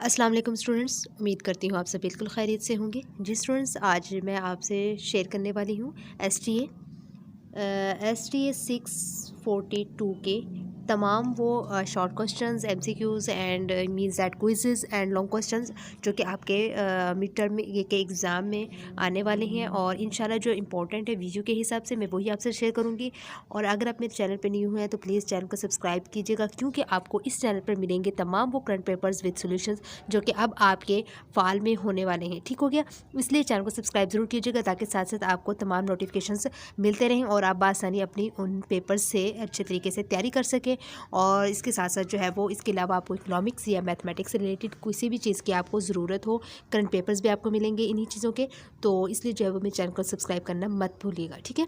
अस्सलाम वालेकुम स्टूडेंट्स, उम्मीद करती हूँ आप सब बिल्कुल खैरियत से होंगे। जी स्टूडेंट्स, आज मैं आपसे शेयर करने वाली हूँ एस टी ए 642 के तमाम वो short questions, MCQs and means that quizzes and long questions जो कि आपके मिड टर्म में ये के एग्ज़ाम में आने वाले हैं और इंशाल्लाह जो इम्पोर्टेंट है वीडियो के हिसाब से मैं वही आपसे शेयर करूँगी। और अगर आप मेरे चैनल पर न्यू हैं तो प्लीज़ चैनल को सब्सक्राइब कीजिएगा, क्योंकि आपको इस चैनल पर मिलेंगे तमाम वो करंट पेपर्स विद सॉल्यूशंस जो कि अब आपके फाल में होने वाले हैं। ठीक हो गया, इसलिए चैनल को सब्सक्राइब ज़रूर कीजिएगा ताकि साथ साथ आपको तमाम नोटिफिकेशंस मिलते रहें और आप बासानी अपनी उन पेपर्स से अच्छे तरीके से तैयारी कर सकें। और इसके साथ साथ जो है वो इसके अलावा आपको इकोनॉमिक्स या मैथमेटिक्स से रिलेटेड किसी भी चीज़ की आपको ज़रूरत हो, करंट पेपर्स भी आपको मिलेंगे इन्हीं चीज़ों के। तो इसलिए जो है वो मेरे चैनल को सब्सक्राइब करना मत भूलिएगा, ठीक है।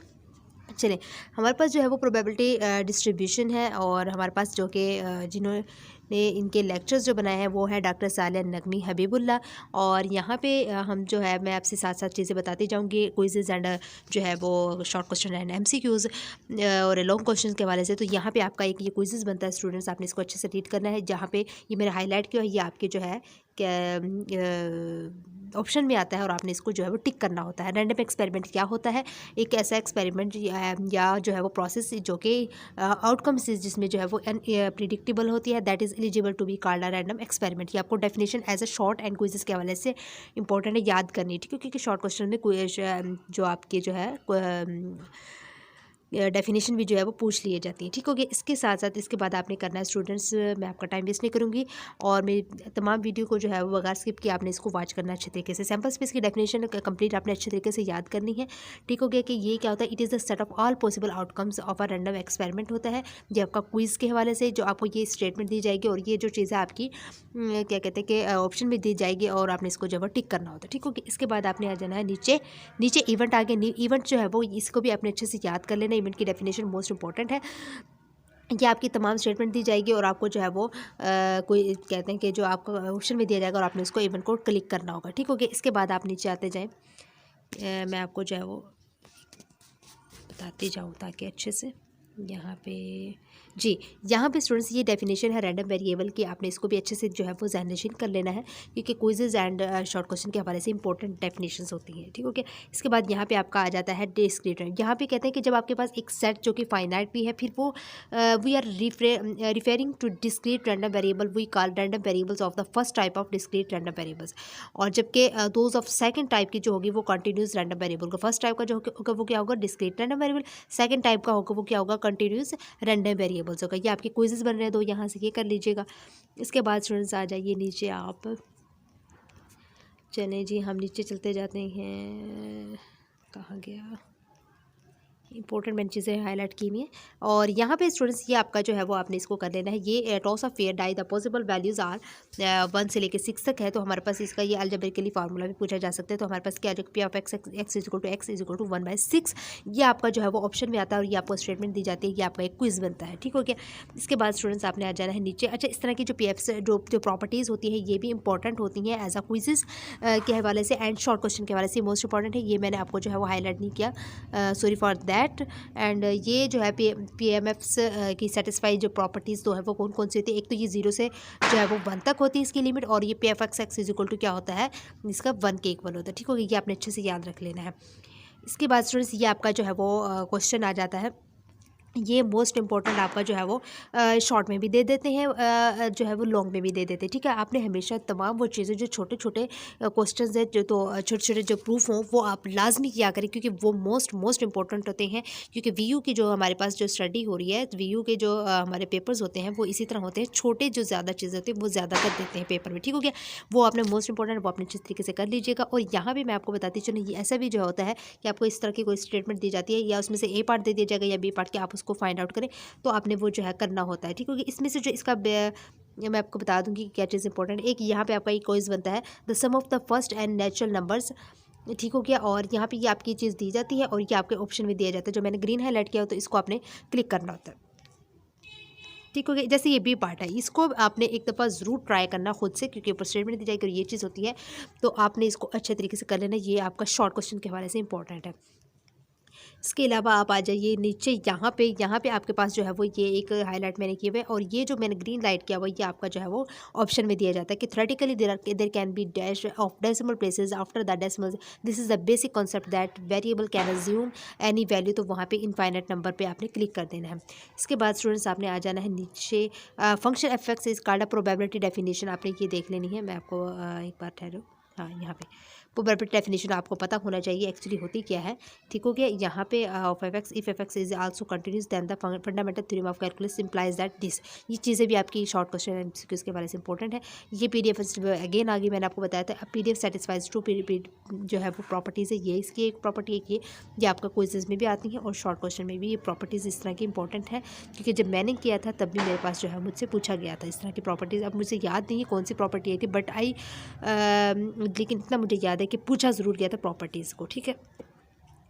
चलें, हमारे पास जो है वो प्रोबेबिलिटी डिस्ट्रीब्यूशन है और हमारे पास जो कि जिन्होंने इनके लेक्चर्स जो बनाए हैं वो है डॉक्टर सालिया नगमी हबीबुल्ला। और यहाँ पे हम जो है मैं आपसे साथ साथ चीज़ें बताती जाऊँगी, क्विज़ेज़ एंड जो है वो शॉर्ट क्वेश्चन एंड एमसीक्यूज़ और लॉन्ग क्वेश्चन के हवाले से। तो यहाँ पे आपका एक ये क्विज़ेज़ बनता है स्टूडेंट्स, आपने इसको अच्छे से रीड करना है। जहाँ पे ये मेरा हाईलाइट किया है, ये आपके जो है ऑप्शन में आता है और आपने इसको जो है वो टिक करना होता है। रैंडम एक्सपेरिमेंट क्या होता है? एक ऐसा एक्सपेरिमेंट या जो है वो प्रोसेस जो कि आउटकम्स जिसमें जो है वो प्रिडिक्टेबल होती है, that is eligible to be called a random experiment. ये आपको definition as a short and quizzes के हवाले से इंपॉर्टेंट है याद करनी, ठीक है, क्योंकि शॉर्ट क्वेश्चन में जो आपके जो है डेफिनेशन भी जो है वो पूछ लिए जाती है। ठीक हो गया, इसके साथ साथ इसके बाद आपने करना है स्टूडेंट्स, मैं आपका टाइम वेस्ट नहीं करूँगी और मेरी तमाम वीडियो को जो है वो बगैर स्किप किए आपने इसको वॉच करना है अच्छे तरीके से। सैम्पल स्पेस की डेफिनेशन कंप्लीट आपने अच्छे तरीके से याद करनी है। ठीक हो गया कि ये क्या होता है? It is the set of all possible outcomes of a random experiment होता है। ये आपका क्विज़ के हवाले से जो आपको ये स्टेटमेंट दी जाएगी और ये जो चीज़ें आपकी क्या कहते हैं कि ऑप्शन में दी जाएगी और आपने इसको जो है टिक करना होता है। ठीक हो गया, इसके बाद आपने आ जाना है नीचे। नीचे इवेंट आ गया, इवेंट जो है वो इसको भी आपने अच्छे से याद कर लेना। इवेंट की डेफिनेशन मोस्ट इंपॉर्टेंट है। ये आपकी तमाम स्टेटमेंट दी जाएगी और आपको जो है वो कोई कहते हैं कि जो आपको ऑप्शन में दिया जाएगा और आपने उसको इवेंट को क्लिक करना होगा। ठीक हो गया, इसके बाद आप नीचे आते जाएं, मैं आपको जो है वो बताती जाऊँ ताकि अच्छे से यहाँ पे जी, यहाँ पे स्टूडेंट्स ये डेफिनेशन है रैंडम वेरिएबल की, आपने इसको भी अच्छे से जो है वो जनरेशन कर लेना है, क्योंकि क्विजेज एंड शॉर्ट क्वेश्चन के हवाले से इंपॉर्टेंट डेफिनेशंस होती हैं। ठीक है, ओके। इसके बाद यहाँ पे आपका आ जाता है डिस्क्रीट। यहाँ पे कहते हैं कि जब आपके पास एक सेट जो कि फाइनाइट भी है, फिर वो we are referring to discrete random variable, we call random variables of the first type of discrete random variables. और जबकि दोज ऑफ सेकंड टाइप की जो होगी वो कंटिन्यूस रैंडम वेरिएबल का, फर्स्ट टाइप का जो होगा वो क्या होगा? Discrete random variable. Second type का होगा वो क्या होगा? कंटिन्यूस रैंडम वेरिएबल्स होगा। ये आपके क्विजेस बन रहे हैं तो यहाँ से ये कर लीजिएगा। इसके बाद स्टूडेंट्स आ जाइए नीचे आप। चलें जी, हम नीचे चलते जाते हैं। कहाँ गया? इंपॉर्टेंट मैंने चीज़ें हाईलाइट की हुई हैं। और यहाँ पे स्टूडेंट्स ये आपका जो है वो आपने इसको कर लेना है। ये toss of fair die the possible values are 1 से लेकर 6 तक है। तो हमारे पास इसका ये अलजेब्रिकली फार्मूला भी पूछा जा सकता है। तो हमारे पास क्या P of X X is equal to 1/6 ये आपका जो है वो ऑप्शन में आता है और ये आपको स्टेटमेंट दी जाती है। ये आपका एक क्विज बनता है। ठीक हो गया, इसके बाद स्टूडेंट्स आपने आ जाना है नीचे। अच्छा, इस तरह की जो पी एफ जो प्रॉपर्टीज़ होती है ये भी इंपॉर्टेंट होती हैं एज अ क्विजेस के हवाले से एंड शॉर्ट क्वेश्चन के हवाले से मोस्ट इंपॉर्टेंट है। ये मैंने आपको जो है वो हाईलाइट नहीं किया, सॉरी फॉर दैट। एंड ये जो है पी एम एफ्स की सेटिस्फाई जो प्रॉपर्टीज़ तो है वो कौन कौन सी होती है? एक तो ये 0 से जो है वो 1 तक होती है इसकी लिमिट, और ये P F X X is equal to क्या होता है? इसका 1 के इक्वल होता है। ठीक हो गया, ये आपने अच्छे से याद रख लेना है। इसके बाद स्टूडेंट्स ये आपका जो है वो क्वेश्चन आ जाता है। ये मोस्ट इंपॉर्टेंट आपका जो है वो शॉर्ट में भी दे देते हैं, जो है वो लॉन्ग में भी दे देते हैं। ठीक है, आपने हमेशा तमाम वो चीज़ें जो छोटे छोटे क्वेश्चंस हैं जो तो छोटे छोटे जो प्रूफ हों वो आप लाजमी किया करें, क्योंकि वो मोस्ट इंपॉर्टेंट होते हैं। क्योंकि वीयू की जो हमारे पास जो स्टडी हो रही है, वीयू के जो हमारे पेपर्स होते हैं वो इसी तरह होते हैं, छोटे जो ज़्यादा चीज़ें होती हैं वो ज़्यादा कर देते हैं पेपर में। ठीक हो गया, वो आपने मोस्ट इंपॉर्टेंट वो अपने अच्छे तरीके से कर लीजिएगा। और यहाँ भी मैं आपको बताती चलूँ, ये ऐसा भी जो होता है कि आपको इस तरह की कोई स्टेटमेंट दी जाती है या उसमें से ए पार्ट दे दिया जाएगा या बी पार्ट के आप उसको फाइंड आउट करें, तो आपने वो जो है करना होता है। ठीक होगी, इसमें से जो इसका मैं आपको बता दूंगी कि क्या चीज़ इंपॉर्टेंट। एक यहाँ पे आपका एक क्विज बनता है, the sum of the first N natural numbers. ठीक हो गया, और यहाँ पे ये आपकी चीज़ दी जाती है और ये आपके ऑप्शन में दिया जाता है। जो मैंने ग्रीन हाईलाइट किया हो तो इसको आपने क्लिक करना होता है। ठीक हो गया, जैसे ये बी पार्ट है इसको आपने एक दफ़ा ज़रूर ट्राई करना खुद से, क्योंकि ऊपर स्टेटमेंट दी जाएगी और ये चीज़ होती है, तो आपने इसको अच्छे तरीके से कर लेना। ये आपका शॉर्ट क्वेश्चन के हवाले से इंपॉर्टेंट है। इसके अलावा आप आ जाइए नीचे, यहाँ पे आपके पास जो है वो ये एक हाईलाइट मैंने किए हुए, और ये जो मैंने ग्रीन लाइट किया हुआ ये आपका जो है वो ऑप्शन में दिया जाता है कि theoretically there can be dash of decimal places after the decimal, this is the basic concept that variable can assume any value. तो वहाँ पे इनफाइनाइट नंबर पे आपने क्लिक कर देना है। इसके बाद स्टूडेंट्स आपने आ जाना है नीचे, function F X is called a probability definition, आपने ये देख लेनी है। मैं आपको एक बार ठहरो, हाँ यहाँ पे प्रोबेबिलिटी डेफिनेशन आपको पता होना चाहिए एक्चुअली होती क्या है, ठीक हो गया। यहाँ पे of F X, if F X is also continuous then the fundamental theorem of calculus implies that this, ये चीज़ें भी आपकी शॉर्ट क्वेश्चन एमसीक्यूज के बारे से इंपॉर्टेंट है। ये पीडीएफ अगेन आगे मैंने आपको बताया था, पीडीएफ सेटिस्फाइज टू जो है वो प्रॉपर्टीज़ है, ये इसकी एक प्रॉपर्टी है कि ये आपका क्विज़ेज में भी आती है और शॉर्ट क्वेश्चन में भी ये प्रॉपर्टीज़ इस तरह की इंपॉर्टेंट है, क्योंकि जब मैंने किया था तब भी मेरे पास जो है मुझसे पूछा गया था इस तरह की प्रॉपर्टीज़। अब मुझे याद नहीं है कौन सी प्रॉपर्टी है थी, बट लेकिन इतना मुझे याद है कि पूछा ज़रूर गया था प्रॉपर्टीज़ को, ठीक है।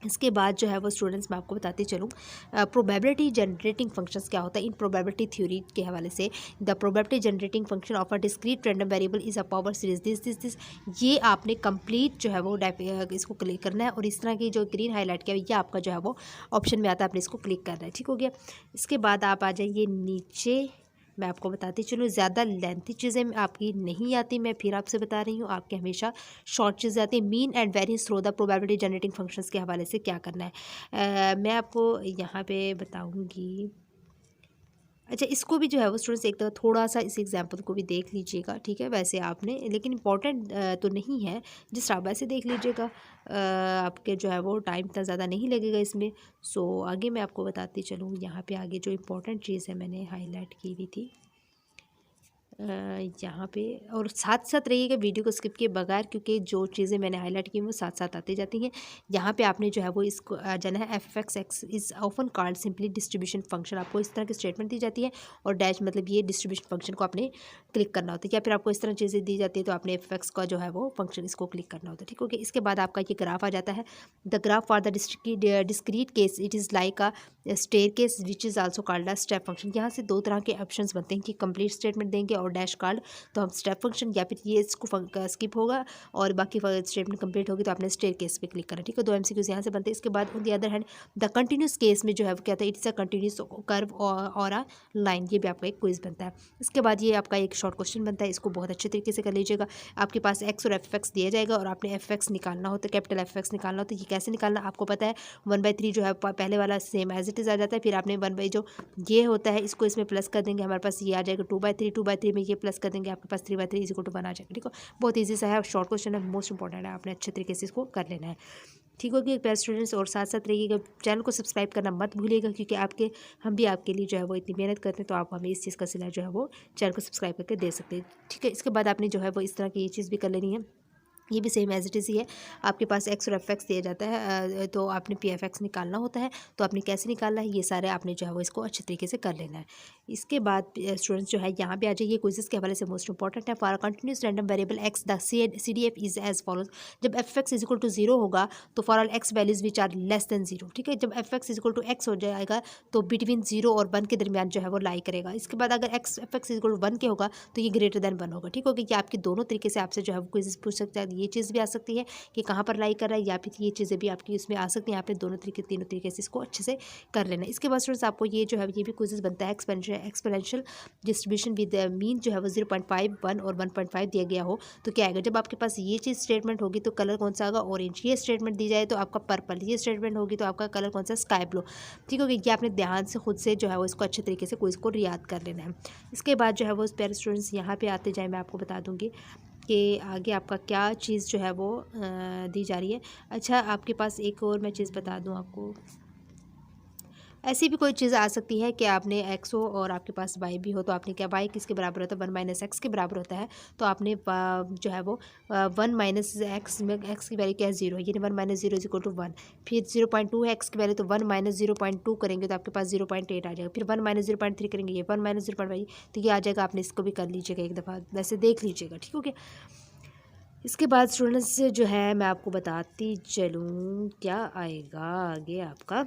इसके बाद जो है वो स्टूडेंट्स मैं आपको बताती चलूँ प्रोबेबिलिटी जनरेटिंग फंक्शंस क्या होता है इन प्रोबेबिलिटी थ्योरी के हवाले से। The probability generating function of a discrete random variable is a power series this, ये आपने कंप्लीट जो है वो इसको क्लिक करना है, और इस तरह की जो ग्रीन हाईलाइट किया ये आपका जो है वो ऑप्शन में आता है, आपने इसको क्लिक करना है, ठीक हो गया। इसके बाद आप आ जाइए नीचे, मैं आपको बताती चलूँ, ज़्यादा लेंथी चीज़ें आपकी नहीं आती, मैं फिर आपसे बता रही हूँ, आपके हमेशा शॉर्ट चीज़ें आती हैं। Mean and variance through the probability generating functions के हवाले से क्या करना है, मैं आपको यहाँ पे बताऊँगी। अच्छा, इसको भी जो है वो स्टूडेंट्स एक दफ़ा थोड़ा सा इस एग्जाम्पल को भी देख लीजिएगा, ठीक है। वैसे आपने, लेकिन इंपॉर्टेंट तो नहीं है, जिस आप वैसे देख लीजिएगा, आपके जो है वो टाइम इतना ज़्यादा नहीं लगेगा इसमें। सो आगे मैं आपको बताती चलूँ, यहाँ पे आगे जो इम्पोर्टेंट चीज़ है मैंने हाईलाइट की हुई थी यहाँ पे, और साथ साथ रहिएगा वीडियो को स्किप किए बगैर, क्योंकि जो चीज़ें मैंने हाईलाइट की वो साथ साथ आती जाती हैं। यहाँ पे आपने जो है वो इसको आ जाना है, F X x is often called simply distribution function, आपको इस तरह की स्टेटमेंट दी जाती है, और डैश मतलब ये डिस्ट्रीब्यूशन फंक्शन को आपने क्लिक करना होता है, या फिर आपको इस तरह चीज़ें दी जाती है तो आपने एफ एक्स का जो है वो फंक्शन इसको क्लिक करना होता है, ठीक हो गया। इसके बाद आपका ये ग्राफ आ जाता है, the graph for the discrete case it is like a staircase which is also called a step function. यहाँ से दो तरह के ऑप्शंस बनते हैं कि कंप्लीट स्टेटमेंट देंगे और डैश कॉल्ड, तो हम स्टेप फंक्शन, या फिर ये इसको स्किप होगा और बाकी स्टेटमेंट कंप्लीट होगी तो आपने स्टेयर केस पे क्लिक करा, ठीक है। दो एमसीक्यूज यहाँ से बनते हैं। इसके बाद on the other hand the continuous case में जो है वो क्या था, इट्स अ कंटिन्यूस कर्व और अ लाइन, ये भी आपका एक क्विज बनता है। इसके बाद ये आपका एक शॉर्ट क्वेश्चन बनता है, इसको बहुत अच्छे तरीके से कर लीजिएगा। आपके पास एक्स और एफ एक्स दिया जाएगा और आपने एफ एक्स निकालना होता है, कैपिटल एफ एक्स निकालना होता है। ये कैसे निकालना आपको पता है, 1/3 जो है पहले वाला सेम एज इट इज़ आ जाता है, फिर आपने 1 जो ये होता है इसको इसमें प्लस कर देंगे, हमारे पास ये आ जाएगा 2/3 में ये प्लस कर देंगे, आपके पास 3/3 इज इक्वल टू 1 आ जाएगा, ठीक है। बहुत ईजी सा है, शॉर्ट क्वेश्चन है, मोस्ट इंपॉर्टेंट है, आपने अच्छे तरीके से इसको कर लेना है, ठीक होगी प्यारे स्टूडेंट्स। और साथ साथ रहिएगा, चैनल को सब्सक्राइब करना मत भूलिएगा, क्योंकि हम भी आपके लिए जो है वो इतनी मेहनत करते हैं, तो आप हमें इस चीज़ का सिला जो है वो चैनल को सब्सक्राइब करके दे सकते हैं, ठीक है। इसके बाद आपने जो है वो इस तरह की ये चीज़ भी कर लेनी है, ये भी सेम एज इट इज़ ही है। आपके पास एक्स और एफ एक्स दिया जाता है, तो आपने पी एफ एक्स निकालना होता है, तो आपने कैसे निकालना है ये सारे आपने जो है वो इसको अच्छे तरीके से कर लेना है। इसके बाद स्टूडेंट्स जो है यहाँ पे आ जाइए, क्विज़ेस के हवाले से मोस्ट इंपॉर्टेंट है। For continuous random variable X the C D F is as follows, जब F X is equal to 0 होगा तो for all X values which are less than 0, ठीक है। जब F X is equal to X हो जाएगा तो between 0 और 1 के दरमियान जो है वो लाई करेगा। इसके बाद अगर F X is equal to 1 के होगा तो ये ग्रेटर देन 1 होगा, ठीक होगा। ये आपकी दोनों तरीके से आपसे जो है वो क्विज़ेस पूछ सकते हैं, ये चीज़ भी आ सकती है कि कहाँ पर लाई कर रहा है, या फिर ये चीज़ें भी आपकी इसमें आ सकती हैं। आपने दोनों तरीके तीनों तरीके से इसको अच्छे से कर लेना है। इसके बाद स्टूडेंट्स आपको ये जो है ये भी क्विज़ेस बनता है, एक्सपोनेंशियल डिस्ट्रीब्यूशन विद मीन जो है वो 0.5, 1 और 1.5 दिया गया हो तो क्या आएगा। जब आपके पास ये चीज़ स्टेटमेंट होगी तो कलर कौन सा आएगा, ऑरेंज। ये स्टेटमेंट दी जाए तो आपका पर्पल, ये स्टेटमेंट होगी तो आपका कलर कौन सा, स्काई ब्लू, ठीक होगी। ये आपने ध्यान से खुद से जो है वो इसको अच्छे तरीके से क्विज़ को याद कर लेना है। इसके बाद जो है वो प्यारे स्टूडेंट्स यहाँ पे आते जाए, मैं आपको बता दूँगी कि आगे आपका क्या चीज़ जो है वो दी जा रही है। अच्छा, आपके पास एक और मैं चीज़ बता दूं आपको, ऐसी भी कोई चीज़ आ सकती है कि आपने एक्स हो और आपके पास वाई भी हो, तो आपने क्या, वाई किसके बराबर होता है, 1 - एक्स के बराबर होता है, तो आपने जो है वो 1 - एक्स में एक्स की वैल्यू क्या है, 0, यानी 1 - 0 इज इक्वल टू 1। फिर 0.2 है एक्स की वैल्यू, तो 1 - 0.2 करेंगे तो आपके पास 0.8 आ जाएगा। फिर 1 - 0.3 करेंगे, ये 1 - 0.5, तो ये आ जाएगा। आपने इसको भी कर लीजिएगा एक दफ़ा, वैसे देख लीजिएगा, ठीक हो गया। इसके बाद स्टूडेंट्स जो है मैं आपको बताती चलूँ क्या आएगा आगे आपका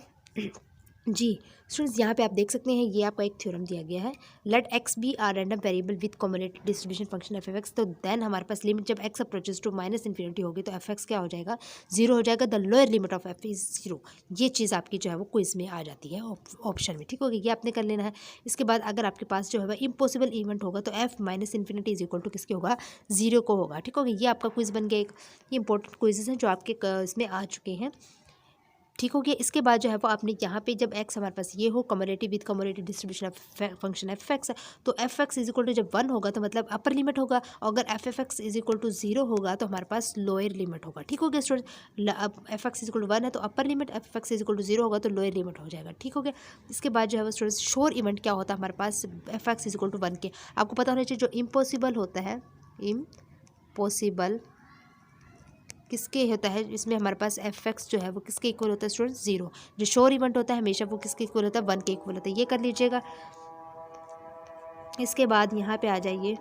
जी स्टूडेंट्स, यहाँ पे आप देख सकते हैं ये आपका एक थ्योरम दिया गया है। Let X be are random variable with cumulative distribution function F X. तो देन हमारे पास लिमिट जब X approaches to minus infinity होगी तो एफ एक्स क्या हो जाएगा, जीरो हो जाएगा। The lower limit of F is zero. ये चीज़ आपकी जो है वो क्विज में आ जाती है ऑप्शन में, ठीक हो गया। ये आपने कर लेना है। इसके बाद अगर आपके पास जो है वह इम्पॉसिबल इवेंट होगा तो F minus infinity is equal to किसके होगा, जीरो को होगा, ठीक हो गया। ये आपका क्विज बन गया एक। ये इंपॉर्टेंट क्विजेज हैं जो आपके इसमें आ चुके हैं, ठीक हो गया। इसके बाद जो है वो आपने यहाँ पे जब एक्स हमारे पास ये हो cumulative with cumulative distribution of function F X, तो F X is equal to जब 1 होगा तो मतलब अपर लिमिट होगा, और अगर F X is equal to 0 होगा तो हमारे पास लोअर लिमिट होगा, ठीक हो गया स्टूडेंट। अब F X is equal to 1 है तो upper limit, F X is equal to 0 होगा तो लोअर लिमिट हो जाएगा, ठीक हो गया। इसके बाद जो है वो स्टूडेंट श्योर इवेंट क्या होता है हमारे पास F X is equal to 1 के, आपको पता होना चाहिए। जो इम्पॉसिबल होता है, इम्पॉसिबल किसके होता है, इसमें हमारे पास एफ एक्स जो है वो किसके इक्वल होता है स्टूडेंट, जीरो। जो श्योर इवेंट होता है हमेशा वो किसके इक्वल होता है, 1 के इक्वल होता है। ये कर लीजिएगा। इसके बाद यहाँ पे आ जाइए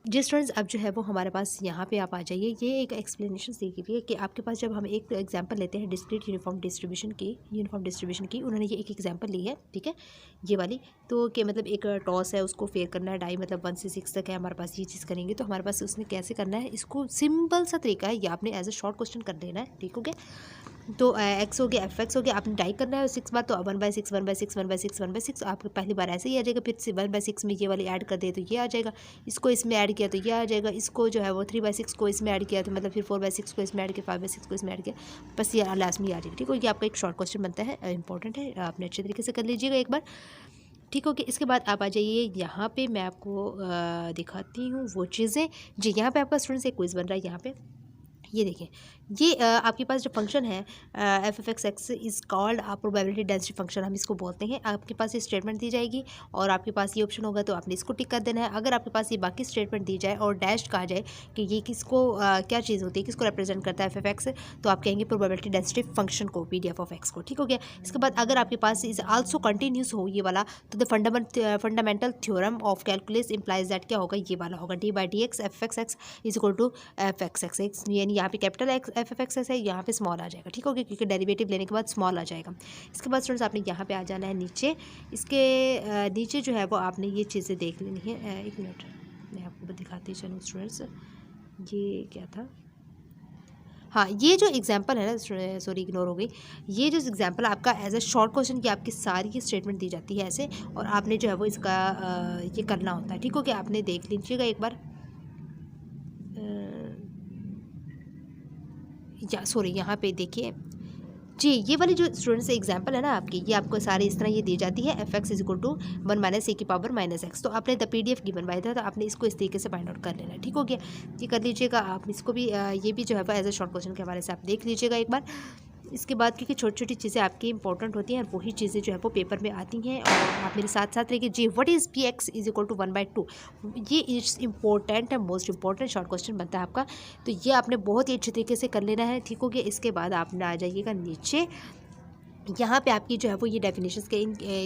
जी स्टूडेंट्स, अब जो है वो हमारे पास यहाँ पे आप आ जाइए। ये एक एक्सप्लेनेशन दी गई है कि आपके पास जब हम एक एग्जांपल लेते हैं डिस्क्रीट यूनिफॉर्म डिस्ट्रीब्यूशन की उन्होंने ये एक एग्जांपल ली है, ठीक है, ये वाली। तो कि मतलब एक टॉस है, उसको फेयर करना है, डाई मतलब 1 से 6 तक है हमारे पास, ये चीज़ करेंगे तो हमारे पास उसने कैसे करना है, इसको सिंपल सा तरीका है, ये आपने एज अ शॉर्ट क्वेश्चन कर देना है, ठीक हो गया। तो एक्स हो गया, एफ एक्स हो गया, आपने डाई करना है 6 बार, तो 1/6 1/6 1/6 1/6 आपको पहली बार ऐसे ही आ जाएगा। फिर 1/6 में ये वाली ऐड कर दे तो ये आ जाएगा, इसको इसमें ऐड किया तो ये आ जाएगा, इसको जो है वो 3/6 को इसमें ऐड किया तो मतलब फिर 4/6 को इसमें ऐड किया, 5/6 को इसमें ऐड किया, बस ये लास्ट में ये आ जाएगा, ठीक हो। ये आपका एक शॉर्ट क्वेश्चन बनता है, इंपॉर्टेंट है, आपने अच्छे तरीके से कर लीजिएगा एक बार, ठीक हो गया। इसके बाद आप आ जाइए यहाँ पे, मैं आपको दिखाती हूँ वो चीज़ें। जी यहाँ पे आपका स्टूडेंट्स एक क्विज़ बन रहा है यहाँ पे, ये देखिए। ये आपके पास जो फंक्शन है F F X x is called probability density function, हम इसको बोलते हैं। आपके पास ये स्टेटमेंट दी जाएगी और आपके पास ये ऑप्शन होगा तो आपने इसको टिक कर देना है। अगर आपके पास ये बाकी स्टेटमेंट दी जाए और डैश कहा जाए कि ये किसको क्या चीज़ होती है, किसको रिप्रेजेंट करता है एफ एफ एक्स, तो आप कहेंगे प्रोबेबिलिटी डेंसिटी फंक्शन को, P D F of x को, ठीक हो गया। इसके बाद अगर आपके पास इज आल्सो कंटिन्यूस हो ये वाला, तो the fundamental theorem of calculus implies that क्या होगा, ये वाला होगा, d/dx F X X is equal to F X X X, यानी यहाँ पे कैपिटल एक्स एफ एक्स है, यहाँ पे स्मॉल आ जाएगा, ठीक हो गया, क्योंकि डेरिवेटिव लेने के बाद स्मॉल आ जाएगा। इसके बाद स्टूडेंट्स आपने यहाँ पे आ जाना है नीचे। इसके नीचे जो है वो आपने ये चीज़ें देख लेनी है। एक मिनट मैं आपको दिखाती चलूँ स्टूडेंट्स, ये क्या था, हाँ ये जो एग्जांपल है ना, सॉरी इग्नोर हो गई, ये जो एग्जांपल आपका एज अ शॉर्ट क्वेश्चन की आपकी सारी स्टेटमेंट दी जाती है ऐसे, और आपने जो है वो इसका ये करना होता है, ठीक हो गया। आपने देख लीजिएगा एक बार, या सॉरी यहाँ पे देखिए जी, ये वाली जो स्टूडेंट्स एग्जांपल है ना आपकी, ये आपको सारी इस तरह ये दी जाती है, F X is equal to 1 - a की पावर -x। तो आपने द PDF गिवन बाय था, तो आपने इसको इस तरीके से फाइंड आउट कर लेना है, ठीक हो गया। ये कर लीजिएगा आप, इसको भी ये भी जो है एज अ शॉर्ट क्वेश्चन के हवाले से आप देख लीजिएगा एक बार। इसके बाद क्योंकि छोटी छोटी चीज़ें आपकी इंपॉर्टेंट होती हैं, वही चीज़ें जो है वो पेपर में आती हैं, और आप मेरे साथ साथ रहिए। जी what is Px is equal to 1/2, ये इज इंपॉर्टेंट है, मोस्ट इंपॉर्टेंट शॉर्ट क्वेश्चन बनता है आपका, तो ये आपने बहुत ही अच्छे तरीके से कर लेना है, ठीक हो गया। इसके बाद आपने आ जाइएगा नीचे, यहाँ पे आपकी जो है वो ये डेफिनेशंस के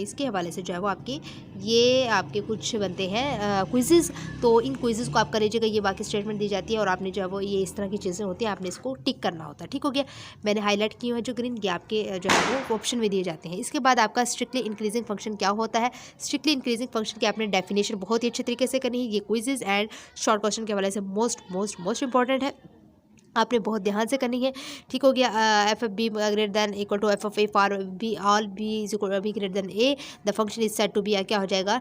इसके हवाले से जो है वो आपकी ये आपके कुछ बनते हैं क्विज़ेज़, तो इन क्विज़ेज़ को आप कर लीजिएगा। ये बाकी स्टेटमेंट दी जाती है और आपने जो है वो ये इस तरह की चीज़ें होती हैं, आपने इसको टिक करना होता है, ठीक हो गया। मैंने हाईलाइट किए हैं जो ग्रीन, ये आपके जो है वो ऑप्शन में दिए जाते हैं। इसके बाद आपका स्ट्रिक्टली इंक्रीजिंग फंक्शन क्या होता है, स्ट्रिक्टली इंक्रीजिंग फंक्शन की आपने डेफिनेशन बहुत ही अच्छे तरीके से करनी है। ये क्विज़ेज़ एंड शॉर्ट क्वेश्चन के हवाले से मोस्ट इंपॉर्टेंट है, आपने बहुत ध्यान से करनी है, ठीक हो गया। F F B greater than equal to F of A for B all B is equal B greater than A, the function is set to be, क्या हो जाएगा,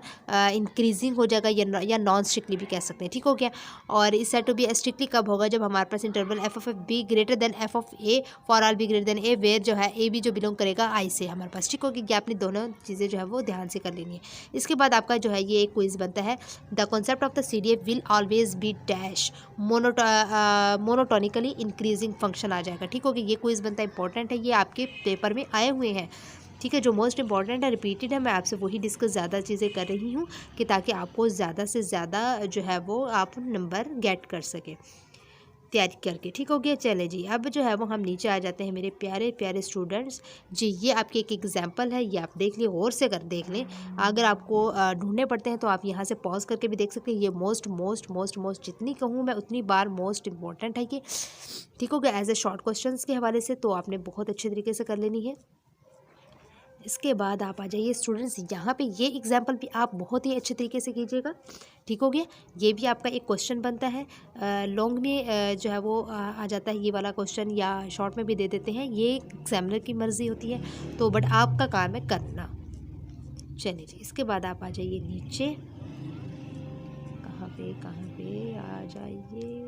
इंक्रीजिंग हो जाएगा, या नॉन स्ट्रिक्टली भी कह सकते हैं, ठीक हो गया। और इस सेट टू बी स्ट्रिक्टली कब होगा, जब हमारे पास interval F of B greater than F of A for all B greater than A, where जो है ए बी जो बिलोंग करेगा आई से हमारे पास, ठीक हो गया। आपने दोनों चीज़ें जो है वो ध्यान से कर लेनी है। इसके बाद आपका जो है ये एक क्विज बनता है, the concept of the CDF will always be dash monotonically increasing function आ जाएगा, ठीक हो गया। ये क्विज बनता है, इंपॉर्टेंट है, ये आपके पेपर में आए हुए हैं, ठीक है। जो मोस्ट इंपॉर्टेंट है, रिपीटेड है, मैं आपसे वही डिस्कस ज़्यादा चीज़ें कर रही हूँ कि ताकि आपको ज़्यादा से ज़्यादा जो है वो आप नंबर गेट कर सके तैयारी करके, ठीक हो गया। चले जी, अब जो है वो हम नीचे आ जाते हैं मेरे प्यारे प्यारे स्टूडेंट्स। जी ये आपके एक एग्जांपल है, ये आप देख लिए, गौर से कर देख लें। अगर आपको ढूंढने पड़ते हैं तो आप यहाँ से पॉज करके भी देख सकते हैं। ये मोस्ट जितनी कहूँ मैं उतनी बार मोस्ट इंपॉर्टेंट है ये, ठीक हो गया। एज ए शॉर्ट क्वेश्चन के हवाले से तो आपने बहुत अच्छे तरीके से कर लेनी है। इसके बाद आप आ जाइए स्टूडेंट्स, यहाँ पे ये एग्जाम्पल भी आप बहुत ही अच्छे तरीके से कीजिएगा, ठीक हो गया। ये भी आपका एक क्वेश्चन बनता है, लॉन्ग में जो है वो आ जाता है ये वाला क्वेश्चन, या शॉर्ट में भी दे देते हैं, ये एग्जामिनर की मर्ज़ी होती है, तो बट आपका काम है करना। चलिए जी, इसके बाद आप आ जाइए नीचे, कहाँ पे आ जाइए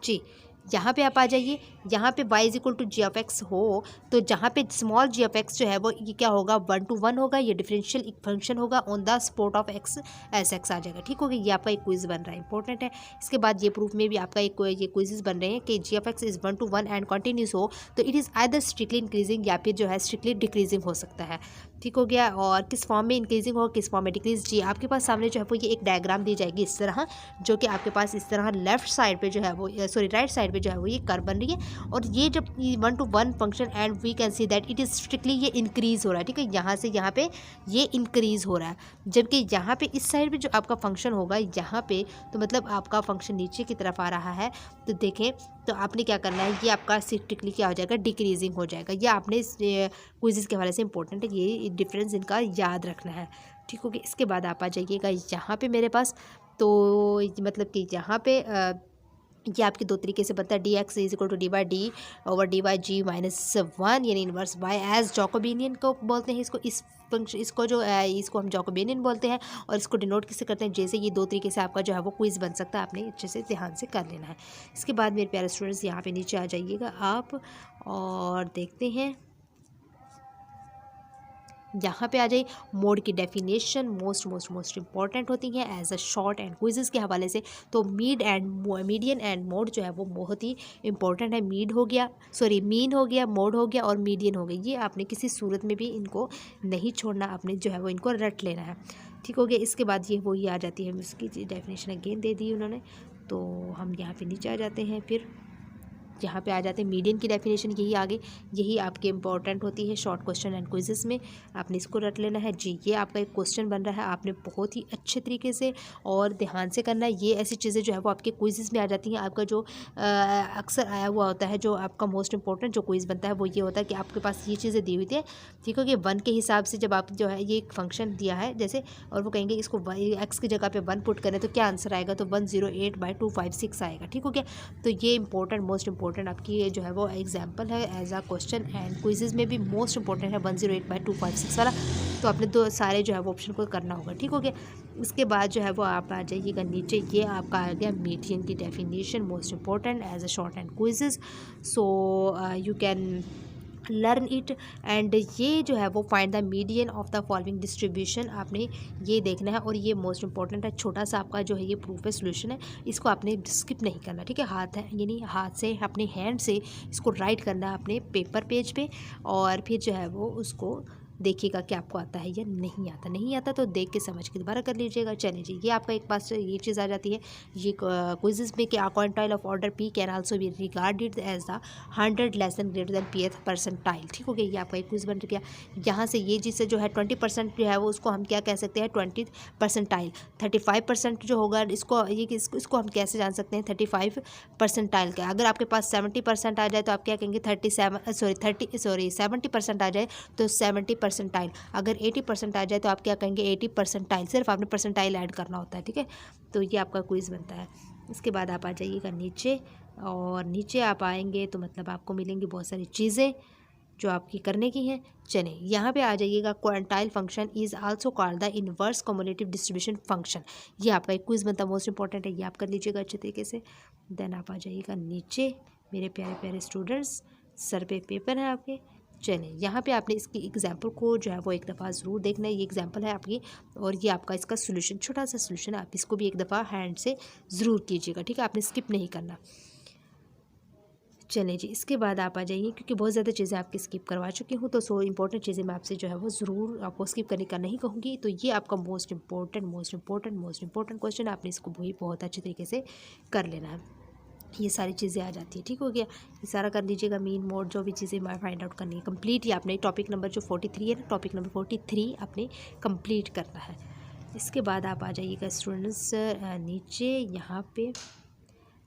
जी, यहाँ पे आप आ जाइए। यहाँ पे y is equal to G of X हो, तो जहाँ पे स्मॉल जी ऑफ एक्स जो है वो ये क्या होगा, 1 to 1 होगा, ये डिफरेंशियल एक फंक्शन होगा on the spot of X S X आ जाएगा, ठीक हो गया। ये आपका एक क्विज बन रहा है, इंपॉर्टेंट है। इसके बाद ये प्रूफ में भी आपका एक ये क्विजेज बन रहे हैं कि G of X is 1 to 1 and continuous हो, तो it is either strictly increasing या फिर जो है स्ट्रिक्टली डिक्रीजिंग हो सकता है, ठीक हो गया। और किस फॉर्म में इंक्रीजिंग हो, किस फॉर्म में डिक्रीज, जी आपके पास सामने जो है वो ये एक डायग्राम दी जाएगी इस तरह, जो कि आपके पास इस तरह लेफ्ट साइड पे जो है वो राइट साइड पे जो है वो ये कर्व बन रही है, और ये जब 1 to 1 function and we can see that it is strictly ये इंक्रीज हो रहा है, ठीक है, यहाँ से यहाँ पे ये इंक्रीज हो रहा है, जबकि यहाँ पे इस साइड पे जो आपका फंक्शन होगा यहाँ पे, तो मतलब आपका फंक्शन नीचे की तरफ आ रहा है, तो देखें तो आपने क्या करना है, ये आपका स्ट्रिक्टली क्या हो जाएगा, डिक्रीजिंग हो जाएगा। ये आपने क्विज़ के हवाले से इंपॉर्टेंट है, ये डिफरेंस इनका याद रखना है, ठीक हो गया। इसके बाद आप आ जाइएगा यहाँ पे मेरे पास, तो मतलब कि यहाँ पे ये आपके दो तरीके से बनता है, D X is equal to D by D over D by G -1, यानी इनवर्स बाय एज जॉकोबियन को बोलते हैं इसको, इस फंक्शन इसको जो इसको हम जॉकोबियन बोलते हैं, और इसको डिनोट किससे करते हैं, जैसे ये दो तरीके से आपका जो है वो क्विज बन सकता है, आपने अच्छे से ध्यान से कर लेना है। इसके बाद मेरे प्यारे स्टूडेंट्स यहाँ पे नीचे आ जाइएगा आप, और देखते हैं यहाँ पे आ जाइए। मोड की डेफिनेशन मोस्ट इंपॉर्टेंट होती है as a short and quizzes के हवाले से, तो मीडियन एंड मोड जो है वो बहुत ही इंपॉर्टेंट है। मीन हो गया, मोड हो गया और मीडियन हो गया, ये आपने किसी सूरत में भी इनको नहीं छोड़ना, आपने जो है वो इनको रट लेना है, ठीक हो गया। इसके बाद ये वही आ जाती है, इसकी डेफिनेशन अगेन दे दी उन्होंने, तो हम यहाँ पे नीचे आ जाते हैं, फिर यहाँ पे आ जाते हैं मीडियन की डेफिनेशन, यही आगे यही आपके इंपॉर्टेंट होती है शॉर्ट क्वेश्चन एंड क्विजेस में, आपने इसको रट लेना है जी। ये आपका एक क्वेश्चन बन रहा है, आपने बहुत ही अच्छे तरीके से और ध्यान से करना है। ये ऐसी चीज़ें जो है वो आपके क्विजेस में आ जाती हैं। आपका जो अक्सर आया हुआ होता है, जो आपका मोस्ट इंपॉर्टेंट जो क्विज बनता है वो ये होता है कि आपके पास ये चीज़ें दी हुई थी, ठीक है कि 1 के हिसाब से जब आप जो है ये एक फंक्शन दिया है जैसे, और वो कहेंगे इसको एक्स की जगह पे 1 पुट करें तो क्या आंसर आएगा, तो 108/256 आएगा, ठीक हो गया। तो ये इंपॉर्टेंट मोस्ट इंपॉर्टेंट आपकी ये जो है वो एग्जाम्पल है as a question and quizzes में भी मोस्ट इंपॉर्टेंट है 108/256 वाला, तो आपने दो सारे जो है वो ऑप्शन को करना होगा, ठीक हो गया। इसके बाद जो है वो आप आ जाइएगा नीचे, ये आपका आ गया मीडियन की definition, most important as a short and quizzes, so you can learn it. And ये जो है वो find the median of the following distribution, आपने ये देखना है, और ये मोस्ट इंपॉर्टेंट है। छोटा सा आपका जो है ये प्रूफ है, सोल्यूशन है, इसको आपने स्किप नहीं करना, ठीक है। हाथ है यानी हाथ से अपने हैंड से इसको राइट करना है अपने पेपर पेज पे, और फिर जो है वो उसको देखिएगा कि आपको आता है या नहीं आता तो देख के समझ के दोबारा कर लीजिएगा। चलिए जी, ये आपका एक पास ये चीज़ आ जाती है, ये क्विज़ेस में कि a quantile of order P can also be regarded as the 100 less than greater than pth percentile, ठीक हो गया। ये आपका एक क्विज़ बन गया। यहाँ से ये चीज़ से जो है 20% जो है वो उसको हम क्या कह सकते हैं, 20 परसेंटाइल। 35% जो होगा इसको हम कैसे जान सकते हैं, 35 परसेंटाइल का। अगर आपके पास 70% आ जाए तो आप क्या कहेंगे, 70% आ जाए तो 70 परसेंटाइल। अगर 80% आ जाए तो आप क्या कहेंगे, 80 परसेंटाइल। सिर्फ आपने परसेंटाइल ऐड करना होता है, ठीक है। तो ये आपका क्विज़ बनता है। इसके बाद आप आ जाइएगा नीचे, और नीचे आप आएंगे तो मतलब आपको मिलेंगी बहुत सारी चीज़ें जो आपकी करने की हैं। चलिए यहाँ पे आ जाइएगा, quantile function is also called the inverse cumulative distribution function. ये आपका एक क्विज़ बनता है, मोस्ट इंपॉर्टेंट है, ये आप कर लीजिएगा अच्छे तरीके से। देन आप आ जाइएगा नीचे मेरे प्यारे प्यारे स्टूडेंट्स, सर पे पेपर है आपके। चलिए यहाँ पे आपने इसकी एग्जाम्पल को जो है वो एक दफ़ा ज़रूर देखना है। ये एग्जाम्पल है आपकी, और ये आपका इसका सोल्यूशन, छोटा सा सोल्यूशन है, आप इसको भी एक दफ़ा हैंड से ज़रूर कीजिएगा, ठीक है, आपने स्किप नहीं करना। चलें जी, इसके बाद आप आ जाइए, क्योंकि बहुत ज़्यादा चीज़ें आपकी स्किप करवा चुकी हूँ, तो सो इंपॉर्टेंट चीज़ें मैं आपसे जो है वो ज़रूर आपको स्किप करने का नहीं कहूँगी। तो ये आपका मोस्ट इंपॉर्टेंट क्वेश्चन, आपने इसको भी बहुत अच्छे तरीके से कर लेना है। ये सारी चीज़ें आ जाती है, ठीक हो गया। ये सारा कर लीजिएगा, मीन मोड जो भी चीज़ें मैं फाइंड आउट करनी है कंप्लीट। ये आपने टॉपिक नंबर जो 43 है ना, टॉपिक नंबर 43 आपने कंप्लीट करना है। इसके बाद आप आ जाइएगा स्टूडेंट्स नीचे, यहाँ पे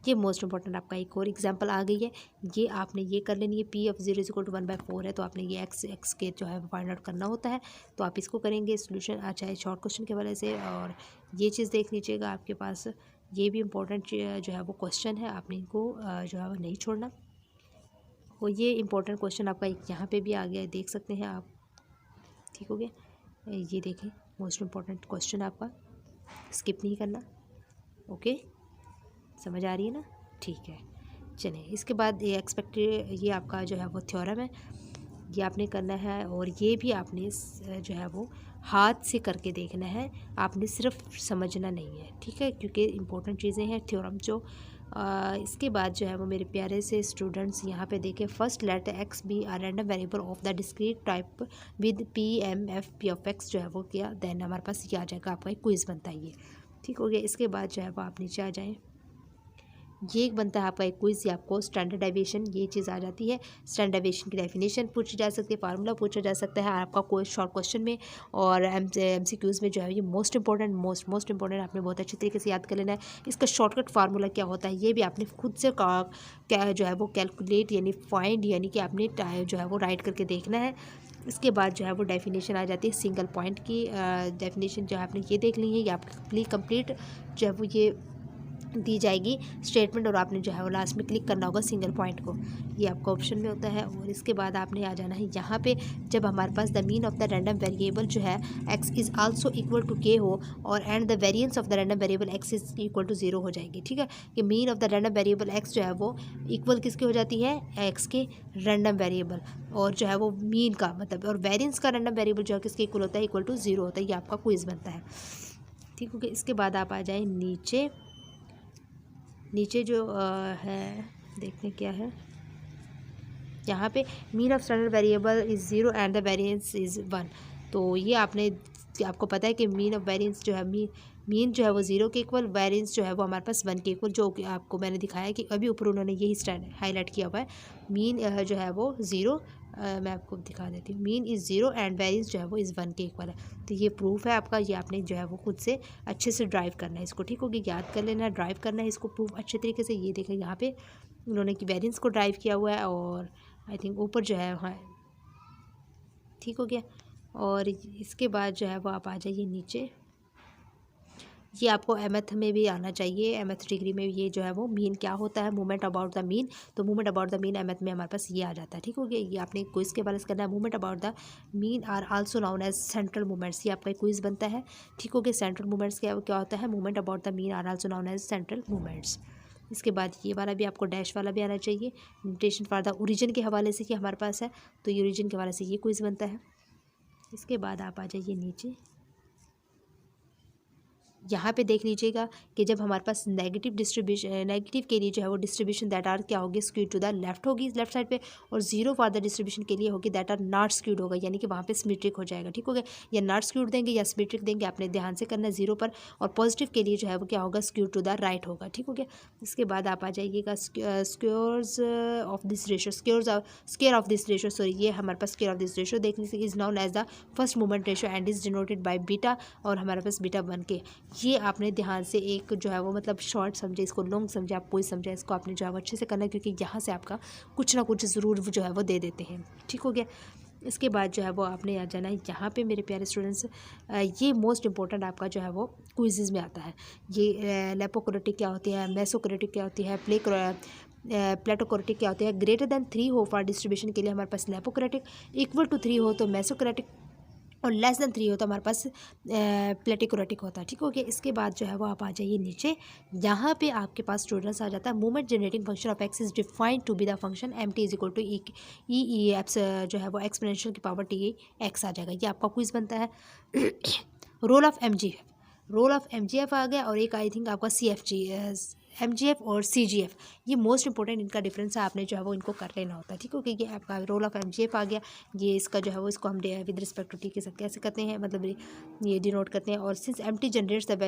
ये मोस्ट इंपॉर्टेंट आपका एक और एग्जांपल आ गई है, ये आपने ये कर लेनी है। पी ऑफ 0 = 1/4 है, तो आपने ये एक्स के जो है फाइंड आउट करना होता है, तो आप इसको करेंगे सोल्यूशन। अच्छा है शॉर्ट क्वेश्चन के वाले से, और ये चीज़ देख लीजिएगा आपके पास, ये भी इम्पोर्टेंट जो है वो क्वेश्चन है, आपने इनको जो है वो नहीं छोड़ना। और ये इंपॉर्टेंट क्वेश्चन आपका यहाँ पे भी आ गया है, देख सकते हैं आप, ठीक हो गया। ये देखें मोस्ट इम्पॉर्टेंट क्वेश्चन आपका, स्किप नहीं करना। ओके, समझ आ रही है ना? ठीक है, चलिए इसके बाद ये एक्सपेक्टेड, ये आपका जो है वो थ्योरम है, ये आपने करना है, और ये भी आपने जो है वो हाथ से करके देखना है, आपने सिर्फ समझना नहीं है, ठीक है, क्योंकि इंपॉर्टेंट चीज़ें हैं थ्योरम जो। इसके बाद जो है वो मेरे प्यारे से स्टूडेंट्स यहाँ पे देखें, first let X be a random variable of the discrete type with P M F P of X जो है वो किया, देन हमारे पास ये आ जाएगा, आपका एक क्विज़ बनता है ये, ठीक हो गया। इसके बाद जो है वो आप नीचे आ जाएँ, ये एक बनता है आपका एक क्विज, ये आपको स्टैंडर्ड डेविएशन ये चीज़ आ जाती है। स्टैंडर्ड डेविएशन की डेफिनेशन पूछी जा सकती है, फार्मूला पूछा जा सकता है आपका कोई शॉर्ट क्वेश्चन में, और MCQs में जो है ये मोस्ट इंपॉर्टेंट आपने बहुत अच्छी तरीके से याद कर लेना है। इसका शॉर्टकट फार्मूला क्या होता है ये भी आपने खुद से क्या जो है वो कैलकुलेट यानी फाइंड यानी कि आपने जो है वो राइट करके देखना है। इसके बाद जो है वो डेफिनेशन आ जाती है सिंगल पॉइंट की, डेफिनेशन जो है आपने ये देख ली है, ये आपकी कंप्लीट जो है वो ये दी जाएगी स्टेटमेंट, और आपने जो है वो लास्ट में क्लिक करना होगा सिंगल पॉइंट को, ये आपका ऑप्शन में होता है। और इसके बाद आपने आ जाना है यहाँ पे, जब हमारे पास the mean of the random variable जो है x is also equal to k हो, और and the variance of the random variable x is equal to 0 हो जाएगी, ठीक है। कि mean of the random variable x जो है वो इक्वल किसके हो जाती है, x के रैंडम वेरिएबल, और जो है वो मीन का मतलब, और वेरियंस का रैंडम वेरिएबल जो है किसके इक्वल होता है, इक्वल टू 0 होता है, ये आपका क्विज बनता है, ठीक हो गया। इसके बाद आप आ जाए नीचे, नीचे जो है देखने क्या है यहाँ पे, mean of standard variable is 0 and the variance is 1, तो ये आपको पता है कि मीन ऑफ वेरिएंस जो है मीन जो है वो 0 के इक्वल, वेरिएंस जो है वो हमारे पास 1 के इक्वल, जो कि आपको मैंने दिखाया कि अभी ऊपर उन्होंने यही स्टैंड हाईलाइट किया हुआ है। मीन जो है वो 0, मैं आपको दिखा देती हूँ, मीन इज़ 0 एंड वेरिएंस जो है वो इज़ 1 के इक्वल है, तो ये प्रूफ है आपका, ये आपने जो है वो खुद से अच्छे से ड्राइव करना है इसको, ठीक होगी, याद कर लेना, ड्राइव करना है इसको प्रूफ अच्छे तरीके से। ये देखें यहाँ पे उन्होंने कि वेरिएंस को ड्राइव किया हुआ है, और आई थिंक ऊपर जो है, हाँ ठीक हो गया। और इसके बाद जो है वो आप आ जाइए नीचे, ये आपको एमएथ में भी आना चाहिए, एमएथ डिग्री में ये जो है वो मीन क्या होता है, मूवमेंट अबाउट द मीन, तो movement about the mean mth में हमारे पास ये आ जाता है, ठीक हो गया। ये आपने क्विज के बारे में करना है, movement about the mean are also known as central movements, ये आपका क्विज बनता है, ठीक हो गया। सेंट्रल मूवमेंट्स क्या होता है, movement about the mean are also known as central movements. इसके बाद ये वाला भी आपको डैश वाला भी आना चाहिए, नोटेशन फॉर द ओरिजिन के हवाले से कि हमारे पास है, तो ये ओरिजिन के हवाले से ये क्विज बनता है। इसके बाद आप आ जाइए नीचे, यहाँ पे देख लीजिएगा कि जब हमारे पास नेगेटिव के लिए जो है वो डिस्ट्रीब्यूशन दैट आर क्या होगी, स्क्यूड टू द लेफ्ट होगी लेफ्ट साइड पे, और 0 फॉर द डिस्ट्रीब्यूशन के लिए होगी दैट आर नॉट स्क्यूड होगा, यानी कि वहाँ पे सिमेट्रिक हो जाएगा, ठीक हो गया। या नॉट स्क्यूड देंगे या सिमेट्रिक देंगे, आपने ध्यान से करना है 0 पर, और पॉजिटिव के लिए जो है वो क्या होगा, स्क्यूड टू द राइट होगा, ठीक हो गया। इसके बाद आप आ जाइएगा squares of this ratio, square of this ratio, sorry ये हमारे पास स्क्वायर ऑफ दिस रेशो देख लीजिए, is known as the first movement ratio and is denoted by beta, और हमारे पास बीटा 1 के, ये आपने ध्यान से एक जो है वो मतलब शॉर्ट समझे, इसको लॉन्ग समझे, आप कोई समझे, इसको आपने जो है वो अच्छे से करना है, क्योंकि यहाँ से आपका कुछ ना कुछ ज़रूर जो है वो दे देते हैं, ठीक हो गया। इसके बाद जो है वो आपने आ जाना है यहाँ पे मेरे प्यारे स्टूडेंट्स, ये मोस्ट इंपॉर्टेंट आपका जो है वो क्विज़ में आता है। ये लेपोक्रेटिक क्या होती है, मेसोक्रेटिक क्या होती है, प्लेटोक्रेटिक क्या होती है। ग्रेटर देन 3 हो फॉर डिस्ट्रीब्यूशन के लिए हमारे पास लेपोक्रेटिक, इक्वल टू 3 हो तो मेसोक्रेटिक, और लेस देन 3 हो तो हमारे पास प्लेटिक्रेटिक होता है, ठीक हो गया। इसके बाद जो है वो आप आ जाइए नीचे, यहाँ पे आपके पास स्टूडेंट्स आ जाता है, movement generating function of X is defined to be the function M T is equal to E X जो है वो एक्सपोनेंशियल की पावर टी एक्स आ जाएगा, ये आपका क्विज बनता है। Role of M G F आ गया, और एक आई थिंक आपका MGF और CGF, ये मोस्ट इंपॉर्टेंट इनका डिफरेंस है, आपने जो है वो इनको कर लेना होता है, ठीक हो गया। ये आपका रोल ऑफ MGF आ गया, ये इसका जो है वो इसको हम विद रिस्पेक्ट टू टी के साथ कैसे करते हैं, मतलब ये डिनोट करते हैं। और since M T generates the